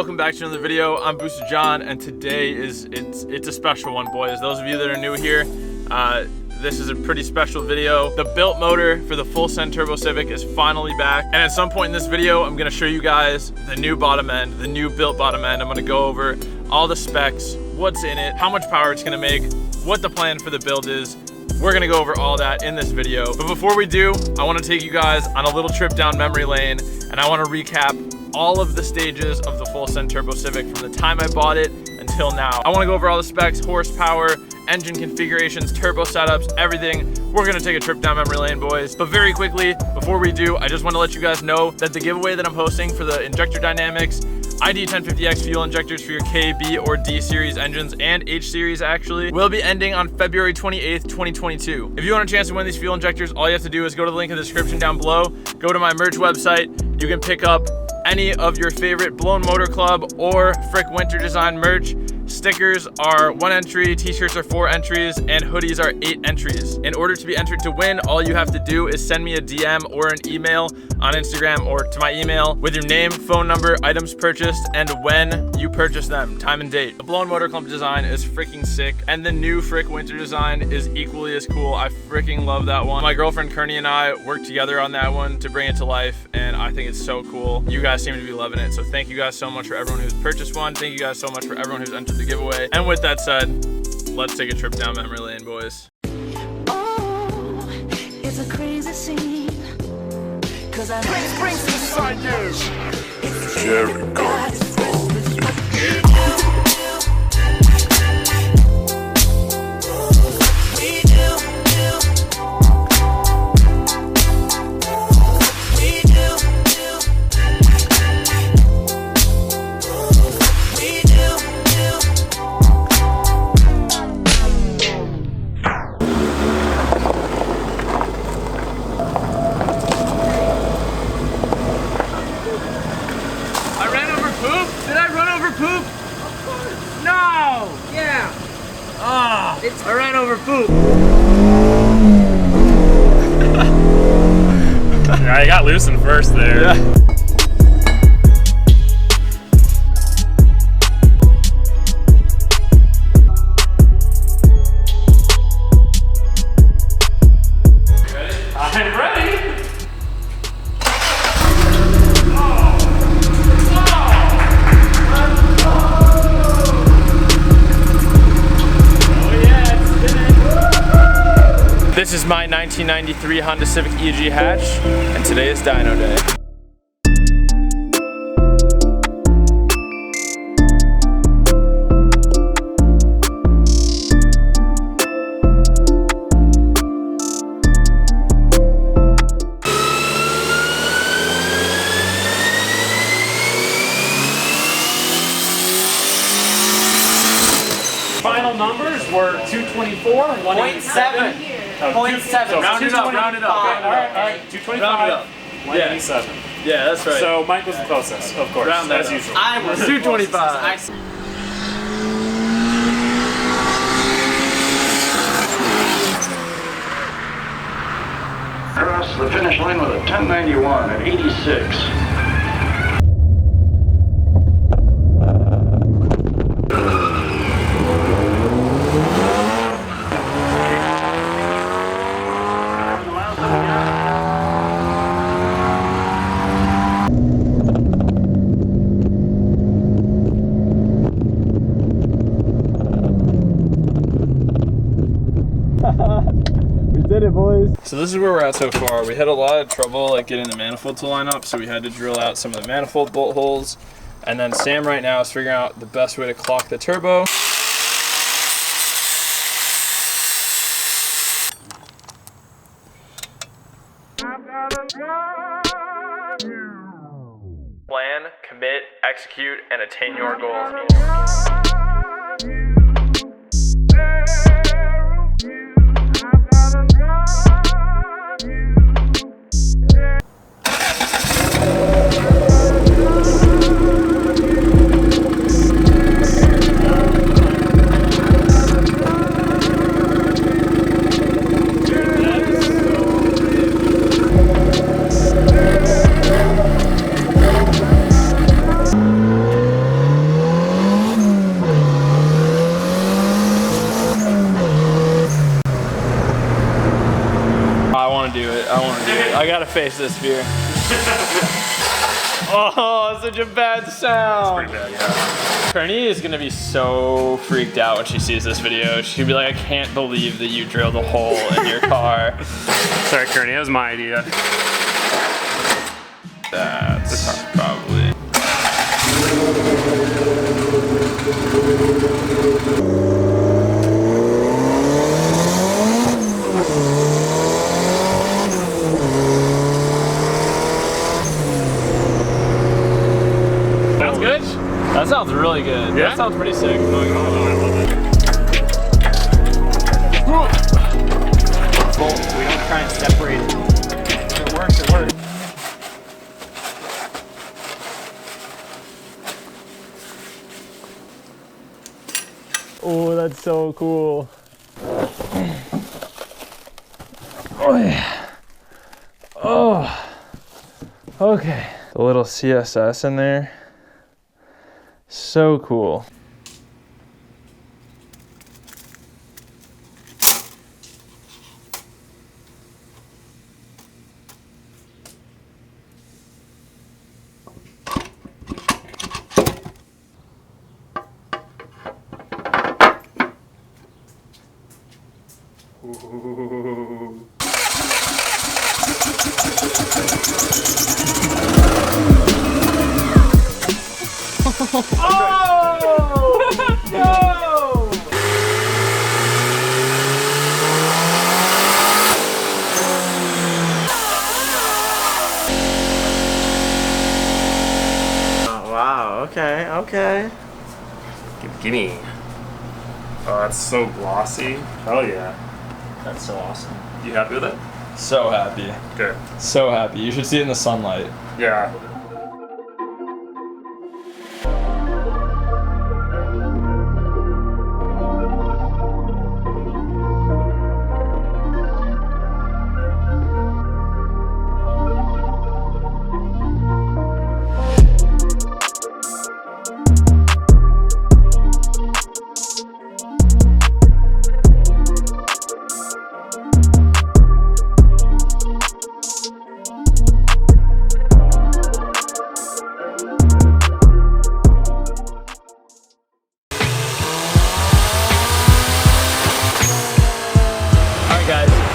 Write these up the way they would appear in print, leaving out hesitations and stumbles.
welcome back to another video. I'm Booster John, and today it's a special one, boys. Those of you that are new here, this is a pretty special video. The built motor for the full Send Turbo Civic is finally back, and at some point in this video, I'm gonna show you guys the new bottom end, the new built bottom end. I'm gonna go over all the specs, what's in it, how much power it's gonna make, what the plan for the build is. We're gonna go over all that in this video. But before we do, I wanna take you guys on a little trip down memory lane, and I wanna recap all of the stages of the full Send Turbo Civic from the time I bought it until now. I wanna go over all the specs, horsepower, engine configurations, turbo setups, everything. We're gonna take a trip down memory lane, boys. But very quickly, before we do, I just wanna let you guys know that the giveaway that I'm hosting for the Injector Dynamics ID 1050X fuel injectors for your K, B, or D series engines, and H series actually, will be ending on February 28th, 2022. If you want a chance to win these fuel injectors, all you have to do is go to the link in the description down below, go to my merch website. You can pick up any of your favorite Blown Motor Club or Frick Winter Design merch. Stickers are 1 entry, t-shirts are 4 entries, and hoodies are 8 entries. In order to be entered to win, all you have to do is send me a DM or an email on Instagram or to my email with your name, phone number, items purchased, and when you purchase them, time and date. The Blown Motor Club design is freaking sick, and the new Frick Winter design is equally as cool. I freaking love that one. My girlfriend Kearney and I worked together on that one to bring it to life, and I think it's so cool. You guys seem to be loving it, so thank you guys so much for everyone who's purchased one. Thank you guys so much for everyone who's entered the giveaway. And with that said, let's take a trip down memory lane, boys. Oh, it's a crazy scene. Cause I springs beside you. It's Jericho. I ran over poop. Yeah, I got loosened first there. Yeah. I'm ready. This is my 1993 Honda Civic EG hatch, and today is dyno day. Final numbers were 224, 0.7. 0.7. So Round it up, round it up. All right. 225, Round it up. 187. Yeah, that's right. So Mike was the closest, of course, Round that as up. usual. I was 225. Across the finish line with a 1091 at 86. We did it, boys. So this is where we're at so far. We had a lot of trouble like getting the manifold to line up, so we had to drill out some of the manifold bolt holes. And then Sam right now is figuring out the best way to clock the turbo. Plan, commit, execute, and attain your goals. I gotta face this fear. Oh, such a bad sound. Pretty bad, yeah. Kearney is gonna be so freaked out when she sees this video. She'll be like, I can't believe that you drilled a hole in your car. Sorry, Kearney, that was my idea. That's probably. Sounds good? That sounds really good. Yeah? That sounds pretty sick. I love it. Bolt, we don't try and separate it. If it works, it works. Oh, that's so cool. Oh yeah. Oh. Okay. A little CSS in there. So cool. Ooh. Oh! No! Oh, wow, okay, okay. Gimme. Oh, that's so glossy. Hell yeah. That's so awesome. You happy with it? So happy. Good. So happy. You should see it in the sunlight. Yeah.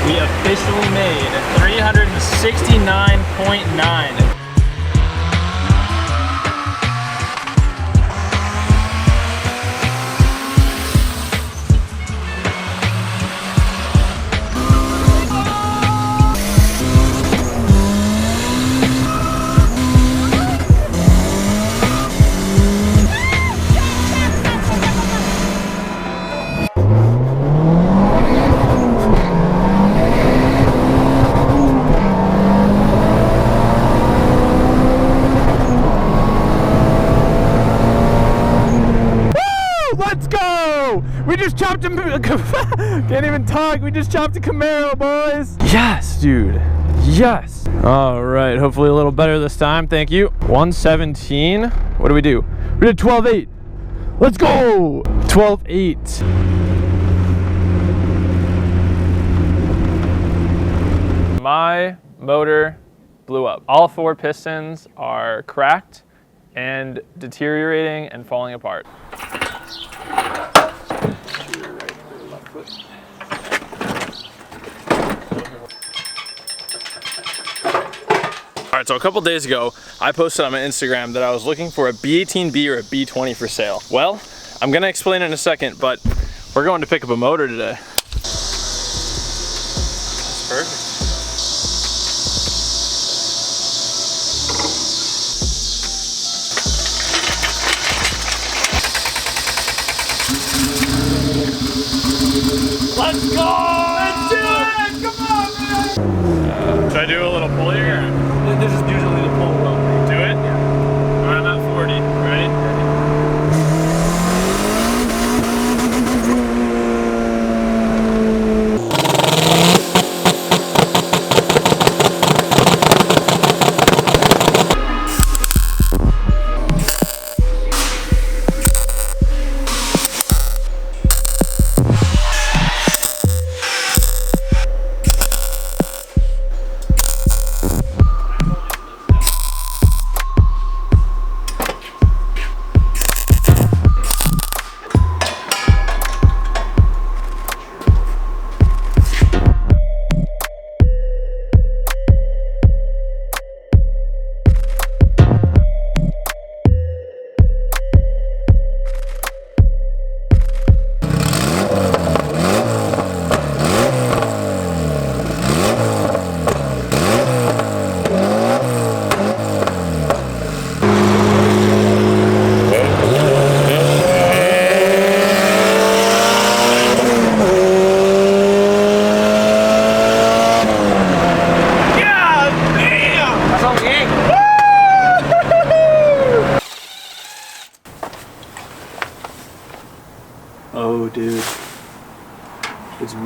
We officially made 369.9. Let's go! We just chopped a can't even talk. We just chopped a Camaro, boys. Yes, dude. Yes. All right. Hopefully a little better this time. Thank you. 117. What do? We did 12.8. Let's go. 12.8. My motor blew up. All 4 pistons are cracked and deteriorating and falling apart. All right, so a couple days ago, I posted on my Instagram that I was looking for a B18B or a B20 for sale. Well, I'm gonna explain it in a second, but we're going to pick up a motor today. That's perfect. Let's go! Let's do it! Come on, man! Should I do a little pull here? This is usually the pull rope. Do it? Yeah. All right, I'm at 40. Ready?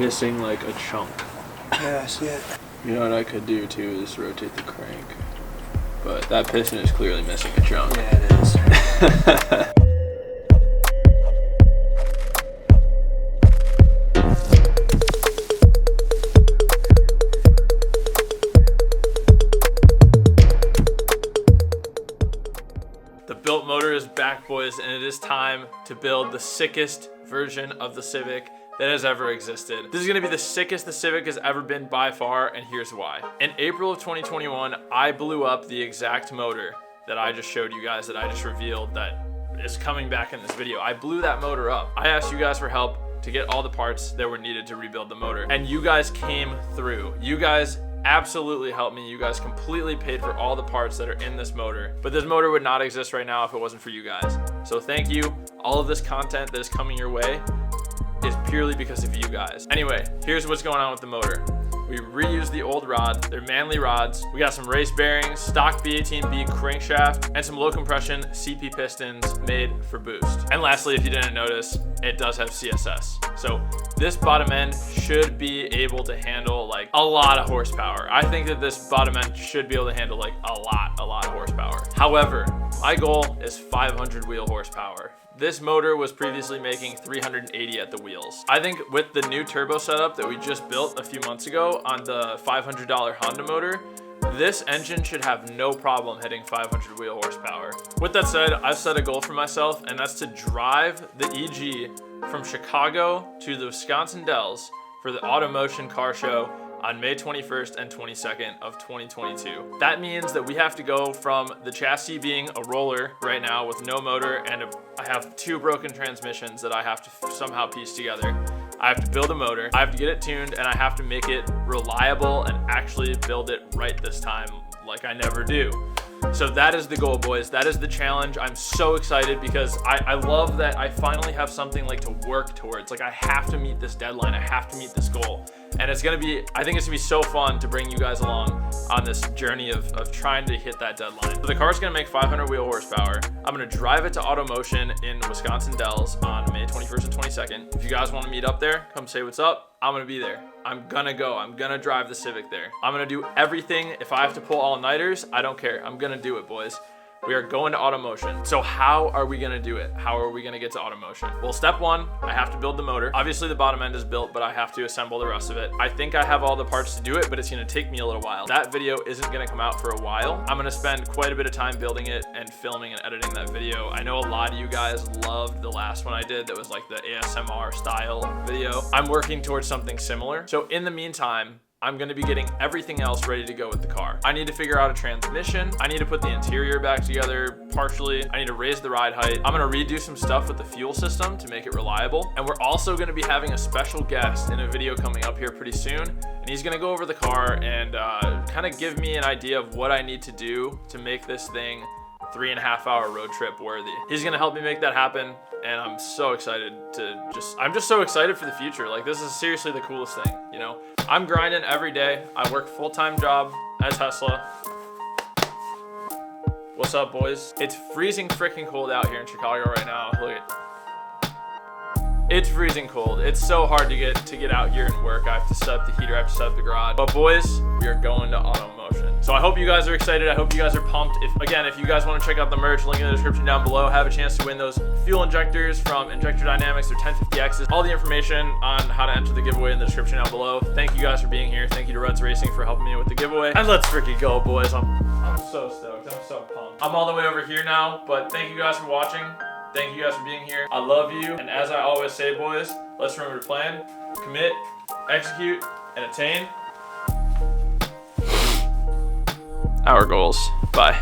missing like a chunk. Yeah, I see it. You know what I could do too is rotate the crank. But that piston is clearly missing a chunk. Yeah, it is. The built motor is back, boys, and it is time to build the sickest version of the Civic that has ever existed. This is gonna be the sickest the Civic has ever been by far, and here's why. In April of 2021, I blew up the exact motor that I just showed you guys, that I just revealed that is coming back in this video. I blew that motor up. I asked you guys for help to get all the parts that were needed to rebuild the motor, and you guys came through. You guys absolutely helped me. You guys completely paid for all the parts that are in this motor, but this motor would not exist right now if it wasn't for you guys. So thank you. All of this content that is coming your way is purely because of you guys. Anyway, here's what's going on with the motor. We reused the old rod. They're Manly rods. We got some race bearings, stock B18B crankshaft, and some low compression CP pistons made for boost. And lastly, if you didn't notice, it does have CSS. So this bottom end should be able to handle like a lot of horsepower. I think that this bottom end should be able to handle like a lot of horsepower. However, my goal is 500 wheel horsepower. This motor was previously making 380 at the wheels. I think with the new turbo setup that we just built a few months ago on the $500 Honda motor, this engine should have no problem hitting 500 wheel horsepower. With that said, I've set a goal for myself, and that's to drive the EG from Chicago to the Wisconsin Dells for the Automotion Car Show on May 21st and 22nd of 2022. That means that we have to go from the chassis being a roller right now with no motor, and I have 2 broken transmissions that I have to somehow piece together. I have to build a motor, I have to get it tuned, and I have to make it reliable and actually build it right this time like I never do. So that is the goal, boys. That is the challenge. I'm so excited because I love that I finally have something like to work towards. Like I have to meet this deadline. I have to meet this goal. And it's gonna be, I think it's gonna be so fun to bring you guys along on this journey of trying to hit that deadline. So the car's gonna make 500 wheel horsepower. I'm gonna drive it to Automotion in Wisconsin Dells on May 21st and 22nd. If you guys wanna meet up there, come say what's up. I'm gonna be there. I'm gonna go. I'm gonna drive the Civic there. I'm gonna do everything. If I have to pull all-nighters, I don't care. I'm gonna do it, boys. We are going to Automotion. So how are we gonna do it? How are we gonna get to Automotion? Well, step 1, I have to build the motor. Obviously the bottom end is built, but I have to assemble the rest of it. I think I have all the parts to do it, but it's gonna take me a little while. That video isn't gonna come out for a while. I'm gonna spend quite a bit of time building it and filming and editing that video. I know a lot of you guys loved the last one I did that was like the ASMR style video. I'm working towards something similar. So in the meantime, I'm gonna be getting everything else ready to go with the car. I need to figure out a transmission. I need to put the interior back together partially. I need to raise the ride height. I'm gonna redo some stuff with the fuel system to make it reliable. And we're also gonna be having a special guest in a video coming up here pretty soon. And he's gonna go over the car and kind of give me an idea of what I need to do to make this thing 3.5-hour road trip worthy. He's gonna help me make that happen, and I'm so excited to I'm just so excited for the future. Like, this is seriously the coolest thing, you know? I'm grinding every day. I work full-time job at Tesla. What's up, boys? It's freezing freaking cold out here in Chicago right now. Look at, it's freezing cold. It's so hard to get out here and work. I have to set up the heater, I have to set up the garage. But boys, we are going to Automotion. So I hope you guys are excited. I hope you guys are pumped. If you guys want to check out the merch, link in the description down below. Have a chance to win those fuel injectors from Injector Dynamics or 1050Xs. All the information on how to enter the giveaway in the description down below. Thank you guys for being here. Thank you to Ruds Racing for helping me with the giveaway. And let's freaking go, boys. I'm so stoked. I'm so pumped. I'm all the way over here now, but thank you guys for watching. Thank you guys for being here. I love you. And as I always say, boys, let's remember to plan, commit, execute, and attain our goals. Bye.